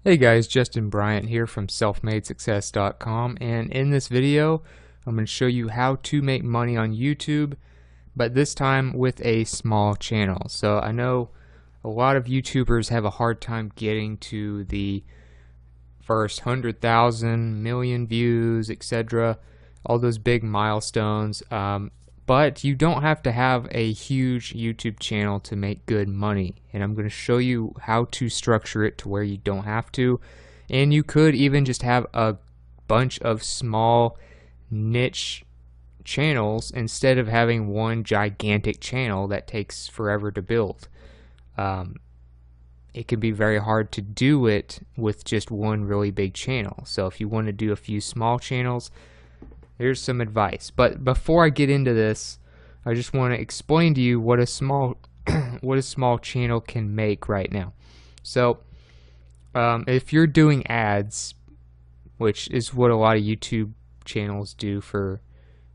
Hey guys, Justin Bryant here from selfmadesuccess.com, and in this video I'm going to show you how to make money on YouTube, but this time with a small channel. So I know a lot of YouTubers have a hard time getting to the first 100,000, million views, etc., all those big milestones, but you don't have to have a huge YouTube channel to make good money, and I'm going to show you how to structure it to where you don't have to. And you could even just have a bunch of small niche channels instead of having one gigantic channel that takes forever to build. It can be very hard to do it with just one really big channel. So if you want to do a few small channels, here's some advice. But before I get into this, I just want to explain to you what a small channel can make right now. So if you're doing ads, which is what a lot of YouTube channels do for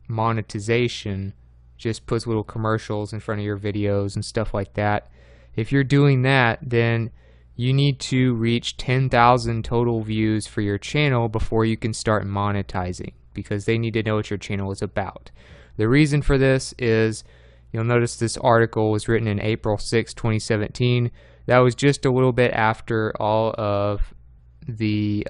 monetization, just puts little commercials in front of your videos and stuff like that. If you're doing that, then you need to reach 10,000 total views for your channel before you can start monetizing, because they need to know what your channel is about. The reason for this is, you'll notice this article was written in April 6, 2017. That was just a little bit after all of the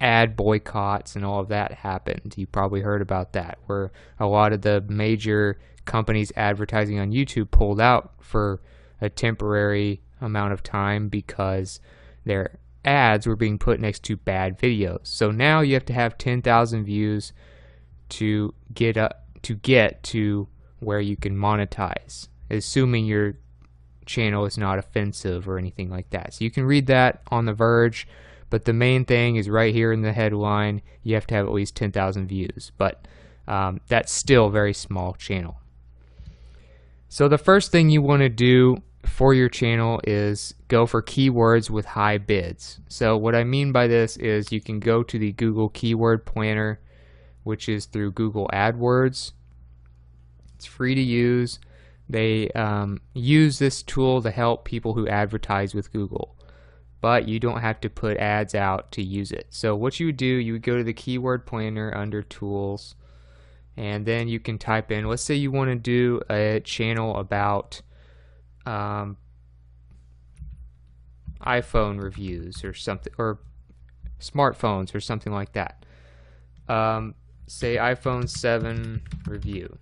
ad boycotts and all of that happened. You probably heard about that, where a lot of the major companies advertising on YouTube pulled out for a temporary amount of time because their ads were being put next to bad videos. So now you have to have 10,000 views to get to where you can monetize, assuming your channel is not offensive or anything like that. So you can read that on The Verge, but the main thing is right here in the headline. You have to have at least 10,000 views, but that's still a very small channel. So the first thing you want to do for your channel is go for keywords with high bids. So what I mean by this is you can go to the Google Keyword Planner, which is through Google AdWords. It's free to use. They use this tool to help people who advertise with Google, but you don't have to put ads out to use it. So what you would do, you would go to the Keyword Planner under Tools, and then you can type in, let's say you want to do a channel about iPhone reviews or something, or smartphones or something like that. Say iPhone 7 review.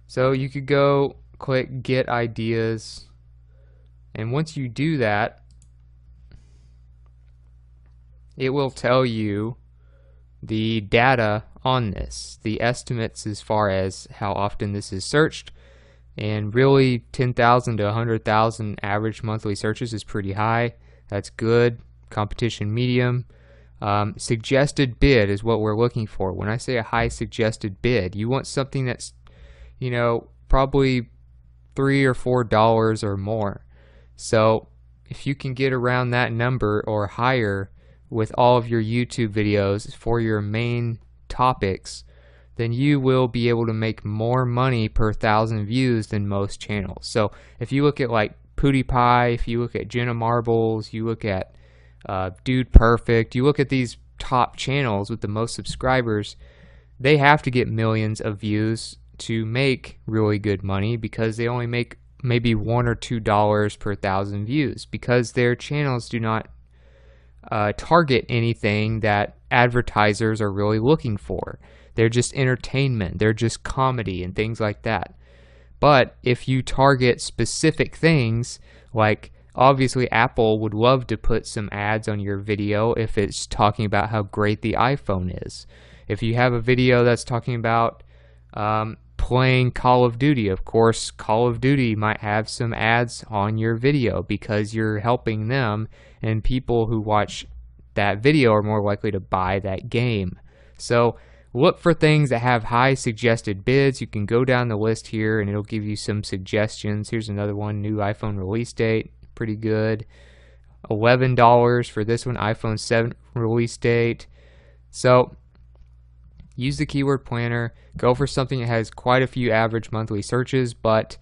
So you could go click Get Ideas, and once you do that, it will tell you the data on this, the estimates as far as how often this is searched. And really, 10,000 to 100,000 average monthly searches is pretty high. That's good. Competition medium. Suggested bid is what we're looking for. When I say a high suggested bid, you want something that's, probably $3 or $4 or more. So if you can get around that number or higher with all of your YouTube videos for your main topics, then you will be able to make more money per 1,000 views than most channels. So if you look at like PewDiePie, if you look at Jenna Marbles, you look at Dude Perfect, you look at these top channels with the most subscribers, they have to get millions of views to make really good money, because they only make maybe $1 or $2 per 1,000 views, because their channels do not target anything that advertisers are really looking for. They're just entertainment, they're just comedy and things like that. But if you target specific things, like obviously Apple would love to put some ads on your video if it's talking about how great the iPhone is. If you have a video that's talking about playing Call of Duty, of course Call of Duty might have some ads on your video because you're helping them, and people who watch that video are more likely to buy that game. So look for things that have high suggested bids. You can go down the list here and it'll give you some suggestions. Here's another one, new iPhone release date, pretty good. $11 for this one, iPhone 7 release date. So use the Keyword Planner, go for something that has quite a few average monthly searches, but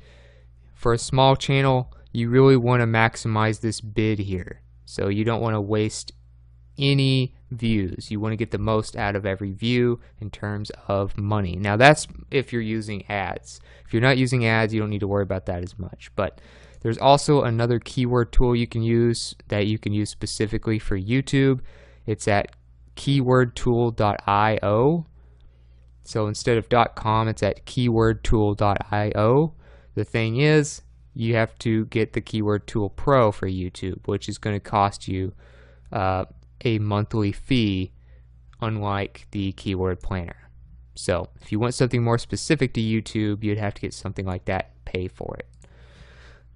for a small channel, you really want to maximize this bid here. So you don't want to waste any views. You want to get the most out of every view in terms of money. Now that's if you're using ads. If you're not using ads, you don't need to worry about that as much. But there's also another keyword tool you can use that you can use specifically for YouTube. It's at keywordtool.io. So instead of .com, it's at keywordtool.io. The thing is, you have to get the Keyword Tool Pro for YouTube, which is going to cost you a monthly fee, unlike the Keyword Planner. So if you want something more specific to YouTube, you'd have to get something like that and pay for it.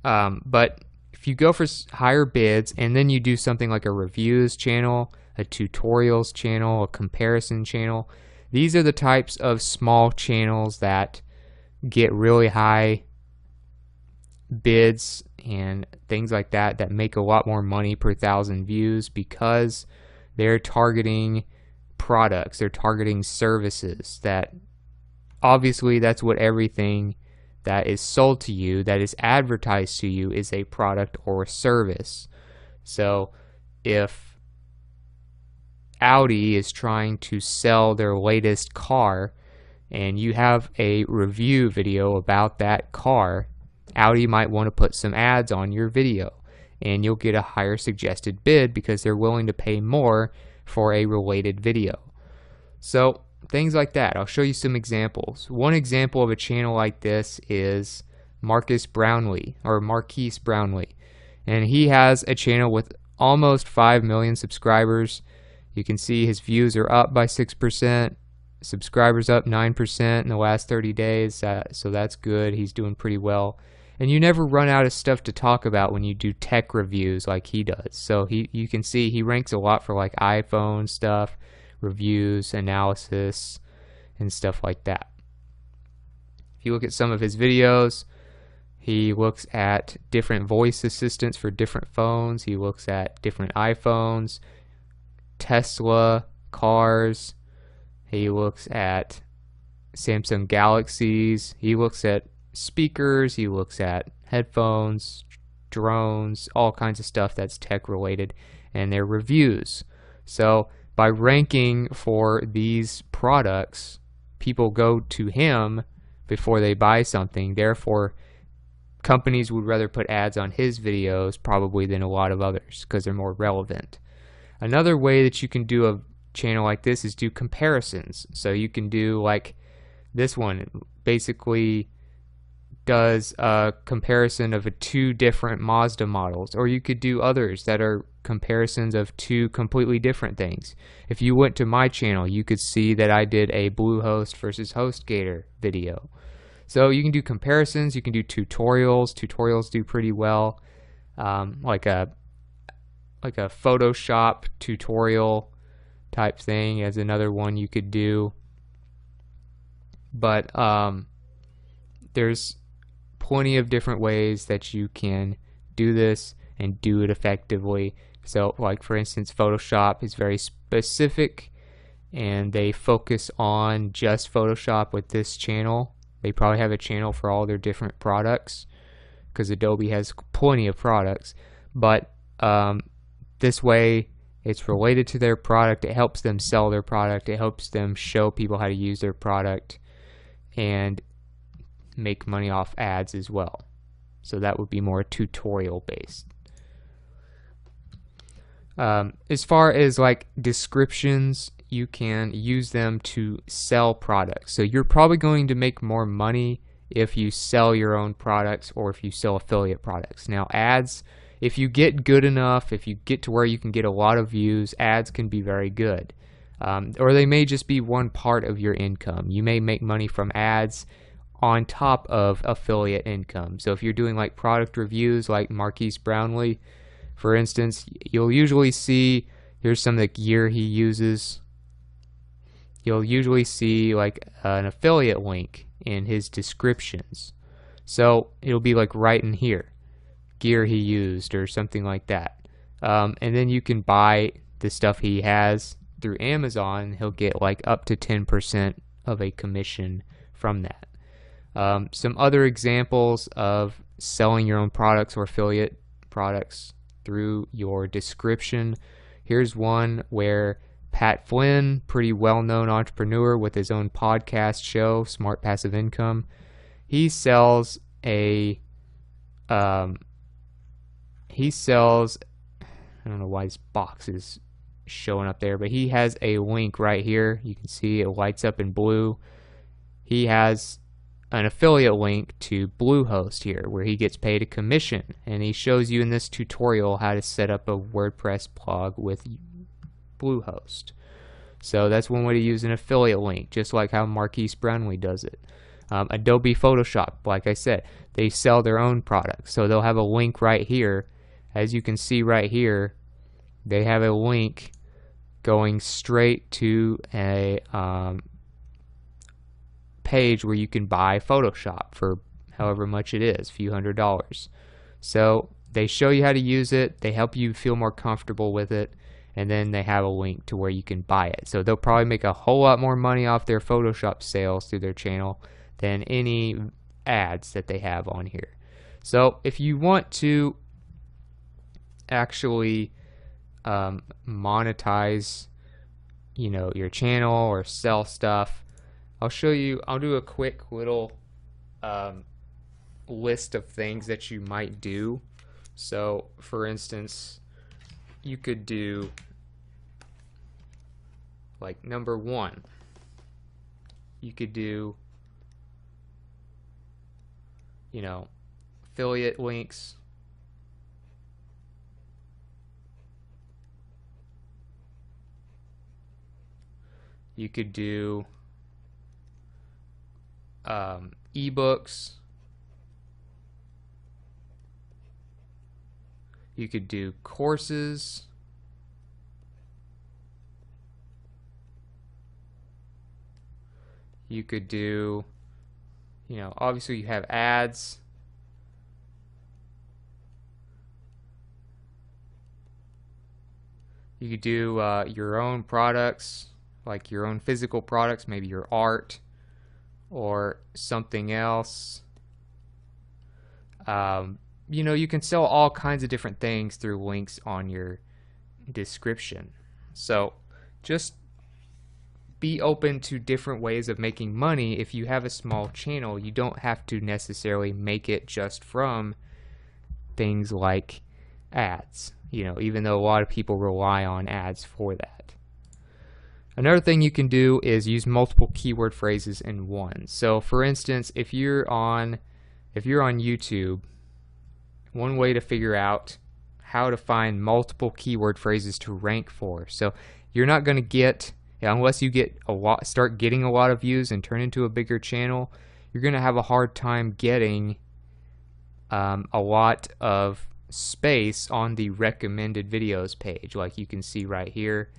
But if you go for higher bids and then you do something like a reviews channel, a tutorials channel, a comparison channel, these are the types of small channels that get really high bids and things like that that make a lot more money per 1,000 views because they're targeting products, they're targeting services. That obviously that's what everything that is sold to you, that is advertised to you, is a product or a service. So if Audi is trying to sell their latest car and you have a review video about that car, Audi might want to put some ads on your video and you'll get a higher suggested bid because they're willing to pay more for a related video. So things like that. I'll show you some examples. One example of a channel like this is Marquise Brownlee, and he has a channel with almost 5 million subscribers. You can see his views are up by 6%, subscribers up 9% in the last 30 days, so that's good. He's doing pretty well. And you never run out of stuff to talk about when you do tech reviews like he does. So you can see he ranks a lot for like iPhone stuff, reviews, analysis, and stuff like that. If you look at some of his videos, he looks at different voice assistants for different phones. He looks at different iPhones, Tesla, cars. He looks at Samsung Galaxies. He looks at speakers. He looks at headphones, drones, all kinds of stuff that's tech related, and their reviews. So by ranking for these products, people go to him before they buy something. Therefore, companies would rather put ads on his videos probably than a lot of others because they're more relevant. Another way that you can do a channel like this is do comparisons. So you can do like this one. It basically does a comparison of two different Mazda models, or you could do others that are comparisons of two completely different things. If you went to my channel, you could see that I did a Bluehost versus HostGator video. So you can do comparisons, you can do tutorials. Tutorials do pretty well, like a Photoshop tutorial type thing as another one you could do. But there's plenty of different ways that you can do this and do it effectively. So like for instance, Photoshop is very specific and they focus on just Photoshop with this channel. They probably have a channel for all their different products because Adobe has plenty of products, but this way it's related to their product. It helps them sell their product. It helps them show people how to use their product and make money off ads as well. So that would be more tutorial based. As far as like descriptions, you can use them to sell products. So you're probably going to make more money if you sell your own products or if you sell affiliate products. Now ads, if you get good enough, if you get to where you can get a lot of views, ads can be very good. Or they may just be one part of your income. You may make money from ads on top of affiliate income. So if you're doing like product reviews like Marquise Brownlee, for instance, you'll usually see, here's some of the gear he uses. You'll usually see like an affiliate link in his descriptions. So it'll be like right in here, gear he used or something like that. And then you can buy the stuff he has through Amazon. He'll get like up to 10% of a commission from that. Some other examples of selling your own products or affiliate products through your description. Here's one where Pat Flynn, pretty well-known entrepreneur with his own podcast show, Smart Passive Income, he sells I don't know why this box is showing up there, but he has a link right here. You can see it lights up in blue. He has an affiliate link to Bluehost here where he gets paid a commission, and he shows you in this tutorial how to set up a WordPress blog with Bluehost. So that's one way to use an affiliate link, just like how Marquise Brownlee does it. Adobe Photoshop, like I said, they sell their own products, so they'll have a link right here. As you can see right here, they have a link going straight to a page where you can buy Photoshop for however much it is, a few $100s. So they show you how to use it, they help you feel more comfortable with it, and then they have a link to where you can buy it. So they'll probably make a whole lot more money off their Photoshop sales through their channel than any ads that they have on here. So if you want to actually monetize, you know, your channel or sell stuff, I'll do a quick little list of things that you might do. So for instance, you could do, like, number one, you could do, you know, affiliate links. You could do ebooks. You could do courses. You could do, you know, obviously you have ads. You could do your own products, like your own physical products, maybe your art or something else. You know, you can sell all kinds of different things through links on your description. So just be open to different ways of making money. If you have a small channel, you don't have to necessarily make it just from things like ads, you know, even though a lot of people rely on ads for that. Another thing you can do is use multiple keyword phrases in one. So for instance, if you're on YouTube, one way to figure out how to find multiple keyword phrases to rank for. So you're not going to get, unless you start getting a lot of views and turn into a bigger channel, you're going to have a hard time getting a lot of space on the recommended videos page. Like you can see right here,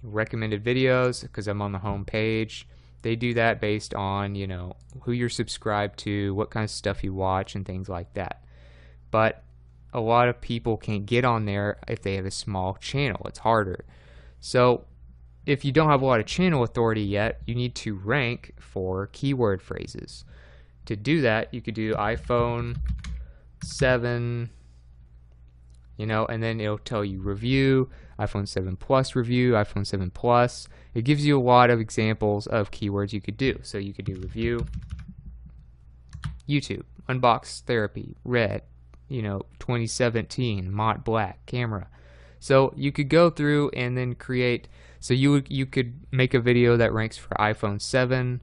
recommended videos, because I'm on the home page. They do that based on, you know, who you're subscribed to, what kind of stuff you watch, and things like that. But a lot of people can't get on there if they have a small channel. It's harder. So if you don't have a lot of channel authority yet, you need to rank for keyword phrases. To do that, you could do iPhone 7, you know, and then it'll tell you review, iPhone 7 Plus review, iPhone 7 Plus. It gives you a lot of examples of keywords you could do. So you could do review, YouTube, unbox therapy, red, you know, 2017, matte black camera. So you could go through and then create, so you could make a video that ranks for iPhone 7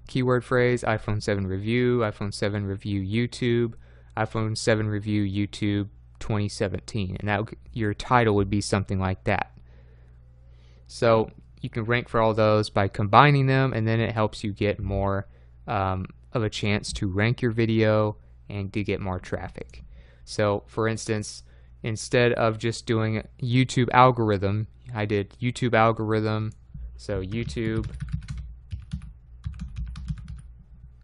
keyword phrase, iPhone 7 review, iPhone 7 review YouTube, iPhone 7 review YouTube 2017, and that your title would be something like that. So you can rank for all those by combining them, and then it helps you get more of a chance to rank your video and to get more traffic. So for instance, instead of just doing YouTube algorithm, I did YouTube algorithm, so YouTube.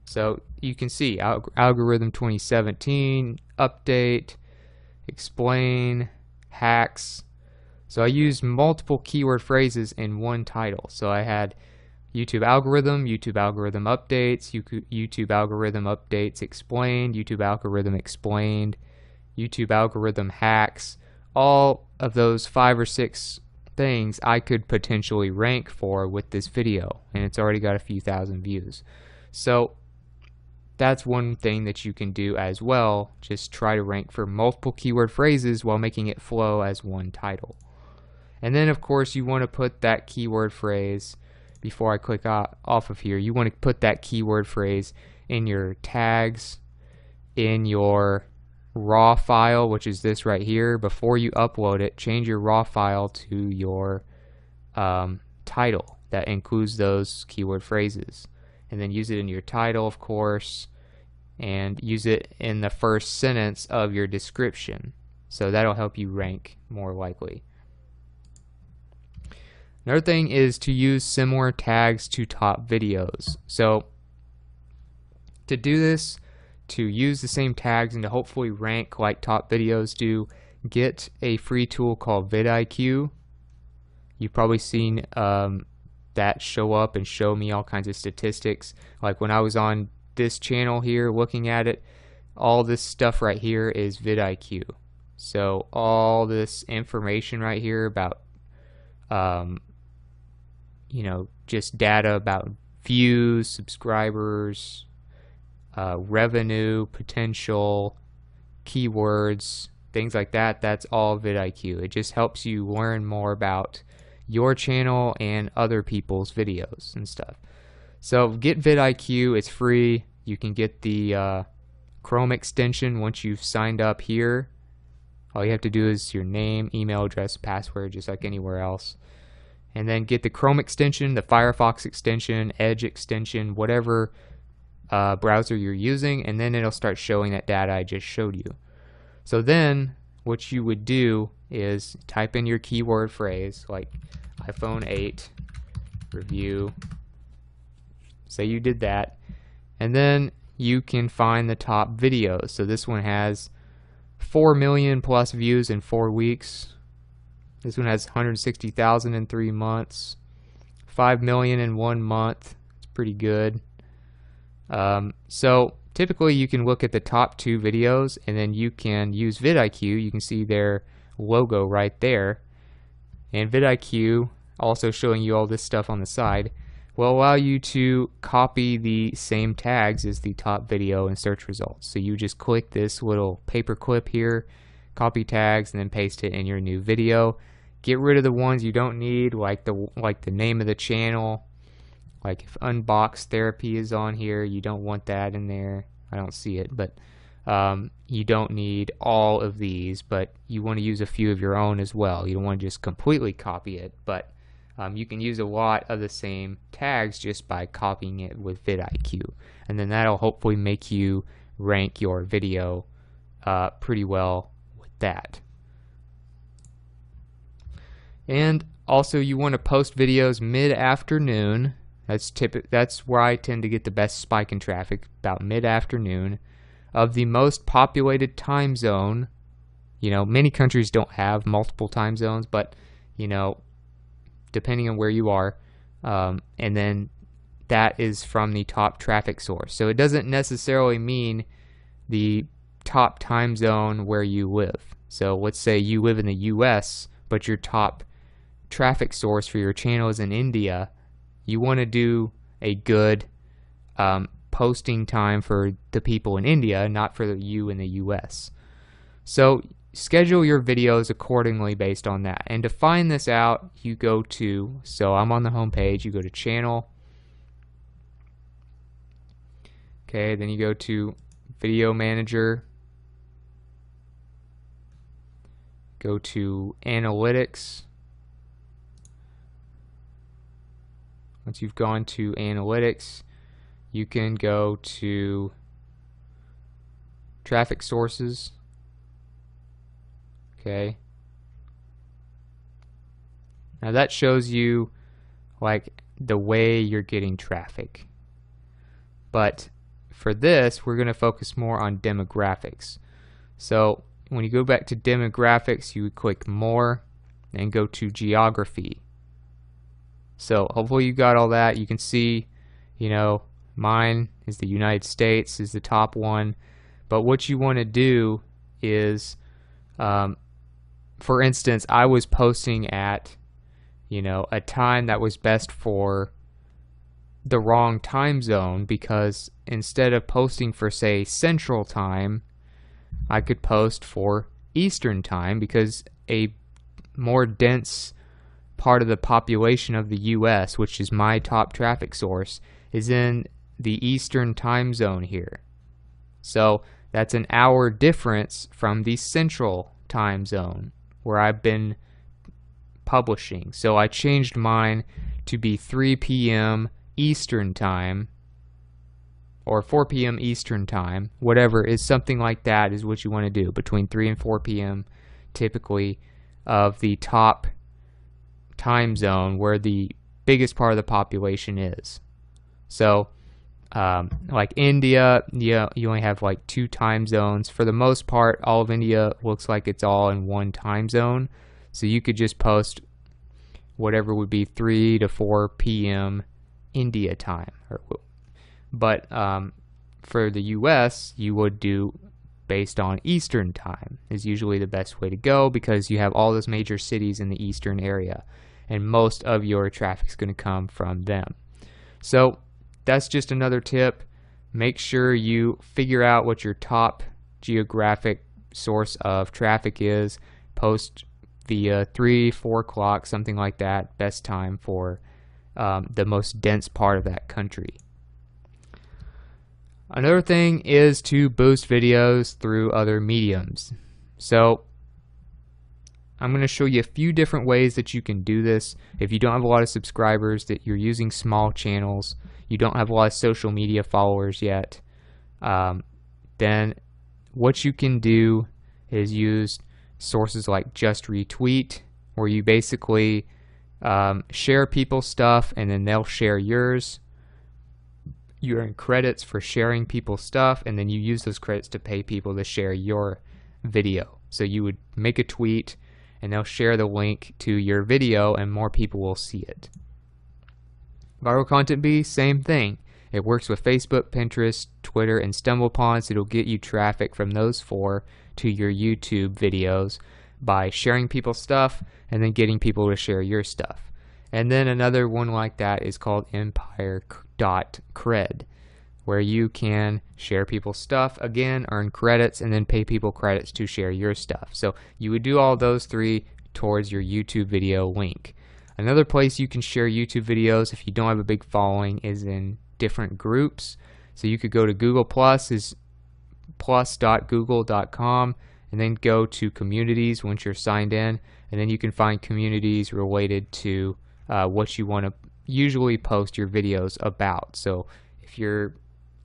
So you can see algorithm 2017, update, explain, hacks. So I used multiple keyword phrases in one title. So I had YouTube algorithm updates, YouTube algorithm updates explained, YouTube algorithm explained, YouTube algorithm hacks, all of those 5 or 6 things I could potentially rank for with this video, and it's already got a few thousand views. So that's one thing that you can do as well. Just try to rank for multiple keyword phrases while making it flow as one title. And then of course you want to put that keyword phrase, before I click off of here, you want to put that keyword phrase in your tags, in your raw file, which is this right here. Before you upload it, change your raw file to your title that includes those keyword phrases, and then use it in your title, of course, and use it in the first sentence of your description. So that'll help you rank more likely. Another thing is to use similar tags to top videos. So to do this, to use the same tags and to hopefully rank like top videos do, get a free tool called vidIQ. You've probably seen that show up and show me all kinds of statistics. Like when I was on this channel here looking at it, all this stuff right here is vidIQ. So all this information right here about just data about views, subscribers, revenue, potential, keywords, things like that, that's all vidIQ. It just helps you learn more about your channel and other people's videos and stuff. So get vidIQ, it's free. You can get the Chrome extension once you've signed up here. All you have to do is your name, email address, password, just like anywhere else. And then get the Chrome extension, the Firefox extension, Edge extension, whatever browser you're using, and then it'll start showing that data I just showed you. So then what you would do is type in your keyword phrase, like iPhone 8 review. Say you did that, and then you can find the top videos. So this one has 4 million plus views in 4 weeks. This one has 160,000 in 3 months, 5 million in 1 month. It's pretty good. So typically you can look at the top 2 videos, and then you can use vidIQ. You can see their logo right there, and vidIQ, also showing you all this stuff on the side, will allow you to copy the same tags as the top video in search results. So you just click this little paper clip here, copy tags, and then paste it in your new video. Get rid of the ones you don't need, like the name of the channel. Like if Unbox Therapy is on here, you don't want that in there. I don't see it, but you don't need all of these, but you want to use a few of your own as well. You don't want to just completely copy it, but you can use a lot of the same tags just by copying it with vidIQ, and then that'll hopefully make you rank your video pretty well with that. And also you want to post videos mid-afternoon. That's where I tend to get the best spike in traffic, about mid-afternoon of the most populated time zone. You know, many countries don't have multiple time zones, but you know, depending on where you are, and then that is from the top traffic source. So it doesn't necessarily mean the top time zone where you live. So let's say you live in the US, but your top traffic source for your channel is in India. You want to do a good posting time for the people in India, not for you in the US. So schedule your videos accordingly based on that. And to find this out, you go to, so I'm on the home page, you go to channel. Okay, then you go to video manager. Go to analytics. Once you've gone to analytics, you can go to traffic sources. Okay. Now that shows you like the way you're getting traffic. But for this, we're going to focus more on demographics. So when you go back to demographics, you would click more and go to geography. So hopefully you got all that. You can see, you know, mine is the United States, is the top one. But what you want to do is for instance, I was posting at, a time that was best for the wrong time zone, because instead of posting for, say, Central Time, I could post for Eastern Time, because a more dense part of the population of the US, which is my top traffic source, is in the Eastern Time Zone here. So that's an hour difference from the Central Time Zone where I've been publishing. So I changed mine to be 3 p.m. Eastern Time, or 4 p.m. Eastern Time, whatever is something like that is what you want to do, between 3 and 4 p.m. typically of the top time zone where the biggest part of the population is. So like India, you only have like 2 time zones. For the most part, all of India looks like it's all in one time zone. So you could just post whatever would be 3 to 4 p.m. India time. But for the US, you would do based on Eastern time is usually the best way to go, because you have all those major cities in the Eastern area, and most of your traffic is going to come from them. So that's just another tip. Make sure you figure out what your top geographic source of traffic is. Post via 3, 4 o'clock, something like that, best time for the most dense part of that country. Another thing is to boost videos through other mediums. So I'm going to show you a few different ways that you can do this. If you don't have a lot of subscribers, that you're using small channels, you don't have a lot of social media followers yet, then what you can do is use sources like Just Retweet, where you basically share people's stuff and then they'll share yours. You earn credits for sharing people's stuff, and then you use those credits to pay people to share your video. So you would make a tweet and they'll share the link to your video and more people will see it. Viral Content Bee, same thing. It works with Facebook, Pinterest, Twitter, and StumbleUpon, so it'll get you traffic from those 4 to your YouTube videos by sharing people's stuff and then getting people to share your stuff. And then another one like that is called Empire.cred, where you can share people's stuff, again, earn credits, and then pay people credits to share your stuff. So you would do all those 3 towards your YouTube video link. Another place you can share YouTube videos if you don't have a big following is in different groups. So you could go to Google Plus, is plus.google.com, and then go to communities once you're signed in, and then you can find communities related to what you want to usually post your videos about. So if you're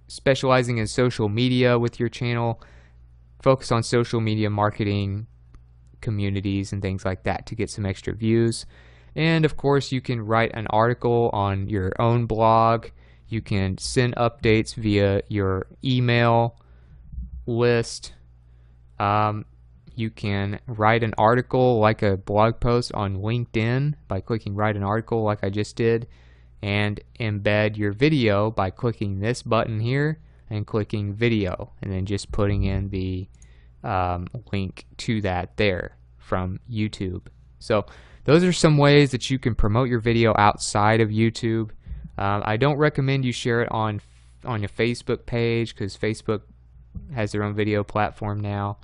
specializing in social media with your channel, focus on social media marketing communities and things like that to get some extra views. And of course, you can write an article on your own blog. You can send updates via your email list. You can write an article like a blog post on LinkedIn by clicking write an article like I just did, and embed your video by clicking this button here and clicking video, and then just putting in the link to that there from YouTube. So those are some ways that you can promote your video outside of YouTube. I don't recommend you share it on your Facebook page, because Facebook has their own video platform now.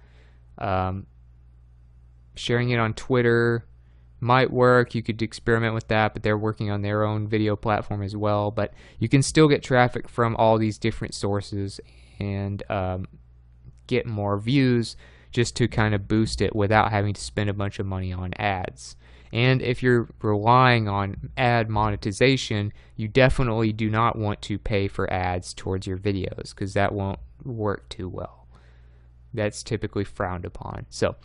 Sharing it on Twitter might work. You could experiment with that, but they're working on their own video platform as well. But you can still get traffic from all these different sources and get more views, just to kind of boost it without having to spend a bunch of money on ads. And if you're relying on ad monetization, you definitely do not want to pay for ads towards your videos, because that won't work too well. That's typically frowned upon. So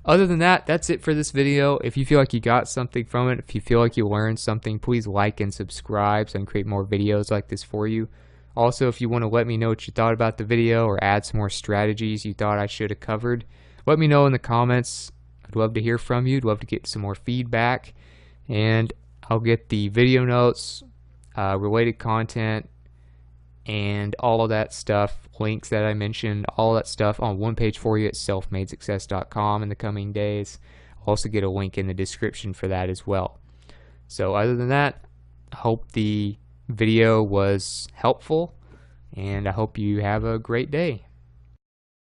other than that, that's it for this video. If you feel like you got something from it, if you feel like you learned something, please like and subscribe so I can create more videos like this for you. Also, if you want to let me know what you thought about the video or add some more strategies you thought I should have covered, let me know in the comments. I'd love to hear from you. I'd love to get some more feedback, and I'll get the video notes, related content, and all of that stuff, links that I mentioned, all that stuff on one page for you at selfmadesuccess.com in the coming days, also get a link in the description for that as well. So other than that, I hope the video was helpful, and I hope you have a great day.